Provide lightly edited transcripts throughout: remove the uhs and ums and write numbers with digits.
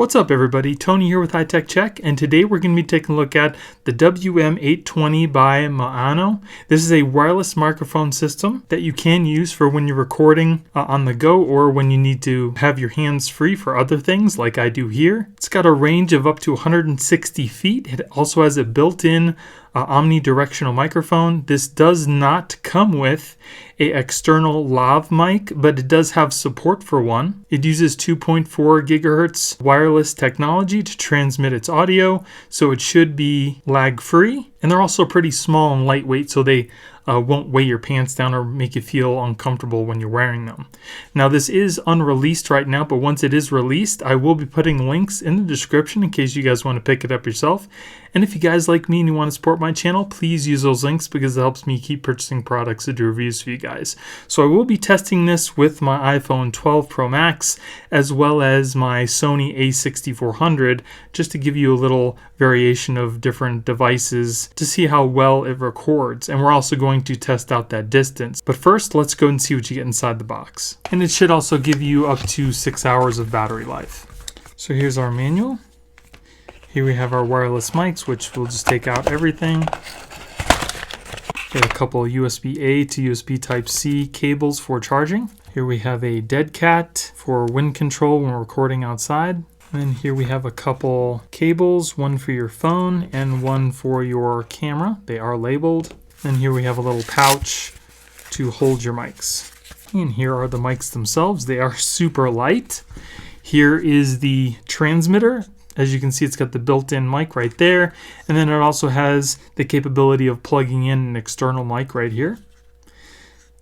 What's up everybody, Tony here with High Tech Check, and today we're going to be taking a look at the WM820 by Maono. This is a wireless microphone system that you can use for when you're recording on the go or when you need to have your hands free for other things like I do here. It's got a range of up to 160 feet. It also has a built-in omnidirectional microphone. This does not come with an external lav mic, but it does have support for one. It uses 2.4 gigahertz wireless technology to transmit its audio, so it should be lag free. And they're also pretty small and lightweight, so they won't weigh your pants down or make you feel uncomfortable when you're wearing them. Now this is unreleased right now, but once it is released, I will be putting links in the description in case you guys want to pick it up yourself. And if you guys like me and you want to support my channel, please use those links because it helps me keep purchasing products to do reviews for you guys. So I will be testing this with my iPhone 12 Pro Max as well as my Sony a6400 just to give you a little variation of different devices to see how well it records. And we're also going to test out that distance. But first, let's go and see what you get inside the box. And it should also give you up to 6 hours of battery life. So here's our manual. Here we have our wireless mics, which we'll just take out everything. Get a couple of USB-A to USB Type-C cables for charging. Here we have a dead cat for wind control when we're recording outside. And then here we have a couple cables, one for your phone and one for your camera. They are labeled. And here we have a little pouch to hold your mics. And here are the mics themselves. They are super light. Here is the transmitter. As you can see, it's got the built-in mic right there. And then it also has the capability of plugging in an external mic right here.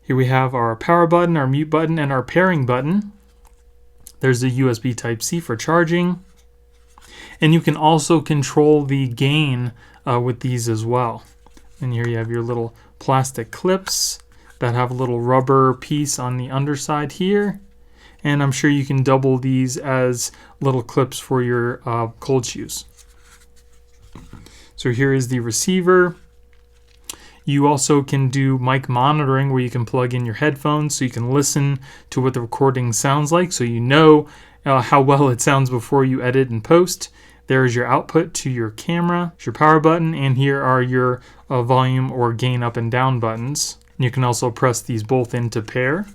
Here we have our power button, our mute button, and our pairing button. There's a USB Type-C for charging. And you can also control the gain with these as well. And here you have your little plastic clips that have a little rubber piece on the underside here. And I'm sure you can double these as little clips for your cold shoes. So here is the receiver. You also can do mic monitoring where you can plug in your headphones so you can listen to what the recording sounds like so you know how well it sounds before you edit and post. There is your output to your camera, your power button, and here are your volume or gain up and down buttons. You can also press these both into pair.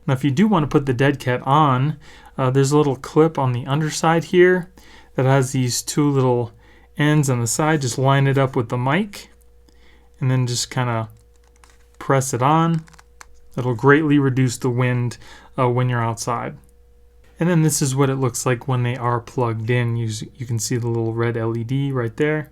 Now if you do want to put the dead cat on, there's a little clip on the underside here that has these two little ends on the side. Just line it up with the mic and then just kind of press it on. It'll greatly reduce the wind when you're outside. And then this is what it looks like when they are plugged in. You can see the little red LED right there.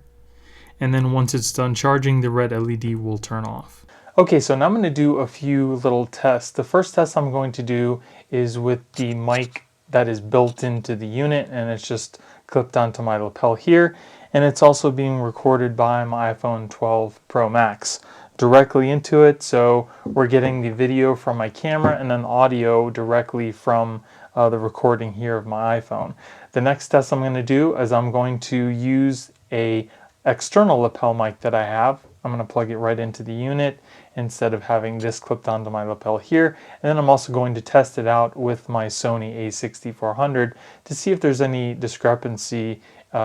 And then once it's done charging, the red LED will turn off. Okay, so now I'm going to do a few little tests. The first test I'm going to do is with the mic that is built into the unit, and it's just clipped onto my lapel here. And it's also being recorded by my iPhone 12 Pro Max directly into it. So we're getting the video from my camera and then audio directly from the recording here of my iPhone. The next test I'm going to do is I'm going to use a external lapel mic that I have. I'm going to plug it right into the unit instead of having this clipped onto my lapel here. And then I'm also going to test it out with my Sony a6400 to see if there's any discrepancy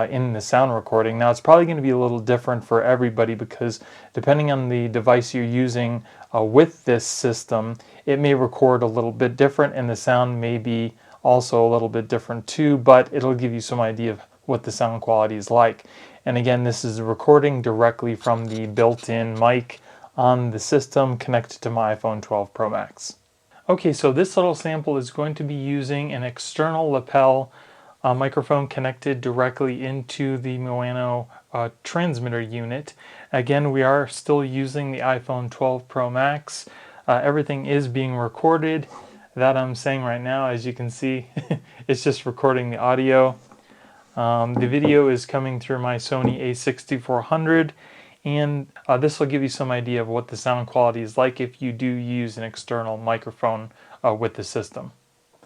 in the sound recording. Now it's probably going to be a little different for everybody because depending on the device you're using with this system, it may record a little bit different and the sound may be also a little bit different too, but it'll give you some idea of what the sound quality is like. And again, this is recording directly from the built-in mic on the system connected to my iPhone 12 Pro Max. Okay, so this little sample is going to be using an external lapel microphone connected directly into the Maono transmitter unit. Again, we are still using the iPhone 12 Pro Max. Everything is being recorded. That I'm saying right now, as you can see, it's just recording the audio. The video is coming through my Sony a6400, and this will give you some idea of what the sound quality is like if you do use an external microphone with the system.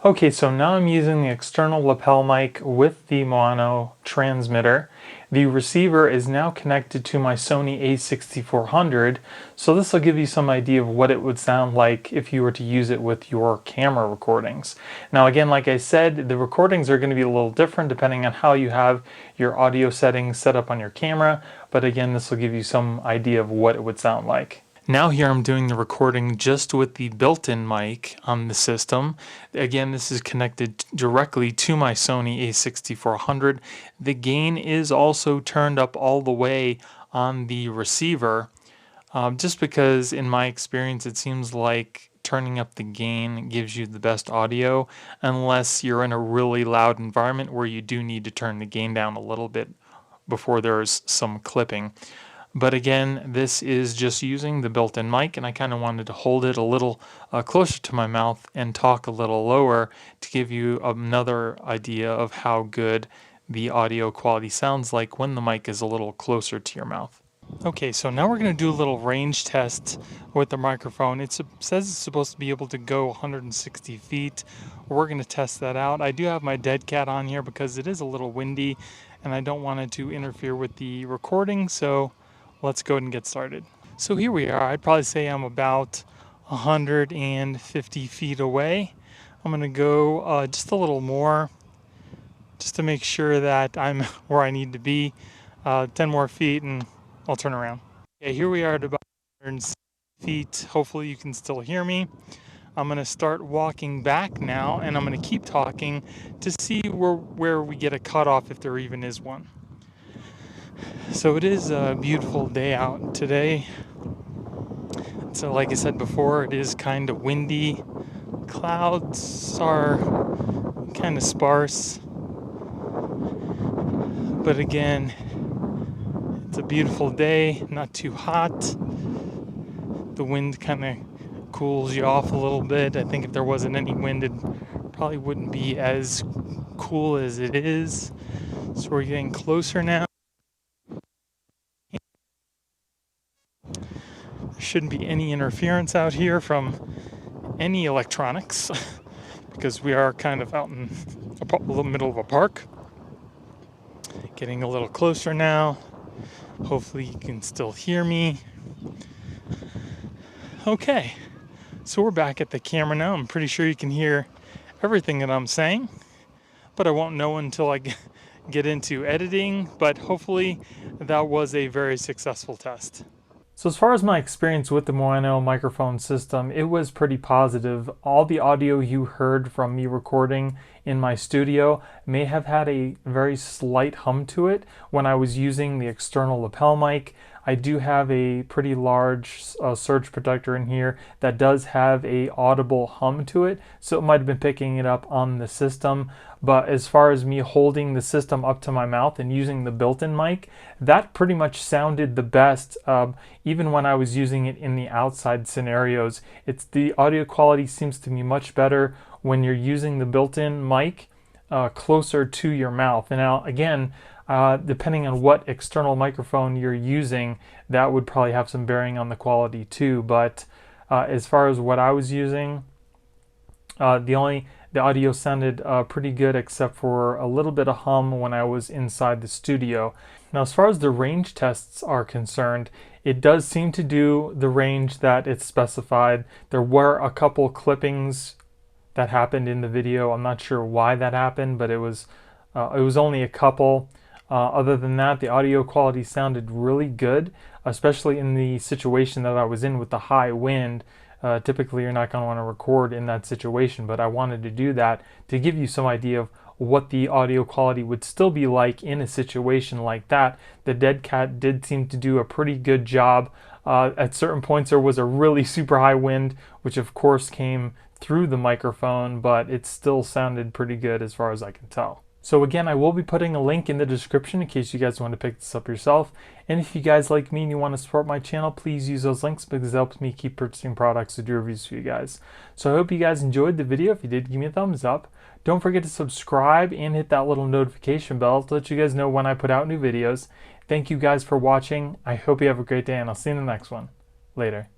Okay, so now I'm using the external lapel mic with the Maono transmitter. The receiver is now connected to my Sony a6400, so this will give you some idea of what it would sound like if you were to use it with your camera recordings. Now again, like I said, the recordings are going to be a little different depending on how you have your audio settings set up on your camera, but again, this will give you some idea of what it would sound like. Now here I'm doing the recording just with the built-in mic on the system. Again, this is connected directly to my Sony a6400. The gain is also turned up all the way on the receiver, just because in my experience it seems like turning up the gain gives you the best audio, unless you're in a really loud environment where you do need to turn the gain down a little bit before there's some clipping. But again, this is just using the built-in mic, and I kind of wanted to hold it a little closer to my mouth and talk a little lower to give you another idea of how good the audio quality sounds like when the mic is a little closer to your mouth. Okay, so now we're going to do a little range test with the microphone. It says it's supposed to be able to go 160 feet. We're going to test that out. I do have my dead cat on here because it is a little windy and I don't want it to interfere with the recording, so let's go ahead and get started. So here we are. I'd probably say I'm about 150 feet away. I'm going to go just a little more just to make sure that I'm where I need to be. 10 more feet and I'll turn around. Okay, here we are at about 160 feet. Hopefully you can still hear me. I'm going to start walking back now, and I'm going to keep talking to see where we get a cutoff, if there even is one. So it is a beautiful day out today. So like I said before, it is kind of windy. Clouds are kind of sparse. But again, it's a beautiful day, not too hot. The wind kind of cools you off a little bit. I think if there wasn't any wind, it probably wouldn't be as cool as it is. So we're getting closer now. There shouldn't be any interference out here from any electronics because we are kind of out in the middle of a park. Getting a little closer now. Hopefully you can still hear me. Okay, so we're back at the camera now. I'm pretty sure you can hear everything that I'm saying, but I won't know until I get into editing, but hopefully that was a very successful test. So as far as my experience with the Maono microphone system, it was pretty positive. All the audio you heard from me recording in my studio may have had a very slight hum to it when I was using the external lapel mic. I do have a pretty large surge protector in here that does have a audible hum to it, so it might have been picking it up on the system. But as far as me holding the system up to my mouth and using the built-in mic, that pretty much sounded the best, even when I was using it in the outside scenarios. The audio quality seems to be much better when you're using the built-in mic closer to your mouth. And now again, depending on what external microphone you're using, that would probably have some bearing on the quality too. But as far as what I was using, the audio sounded pretty good, except for a little bit of hum when I was inside the studio. Now, as far as the range tests are concerned, it does seem to do the range that it's specified. There were a couple clippings that happened in the video. I'm not sure why that happened, but it was only a couple. Other than that, the audio quality sounded really good, especially in the situation that I was in with the high wind. Typically, you're not going to want to record in that situation, but I wanted to do that to give you some idea of what the audio quality would still be like in a situation like that. The dead cat did seem to do a pretty good job. At certain points, there was a really super high wind, which of course came through the microphone, but it still sounded pretty good as far as I can tell. So again, I will be putting a link in the description in case you guys want to pick this up yourself. And if you guys like me and you want to support my channel, please use those links because it helps me keep purchasing products to do reviews for you guys. So I hope you guys enjoyed the video. If you did, give me a thumbs up. Don't forget to subscribe and hit that little notification bell to let you guys know when I put out new videos. Thank you guys for watching. I hope you have a great day, and I'll see you in the next one. Later.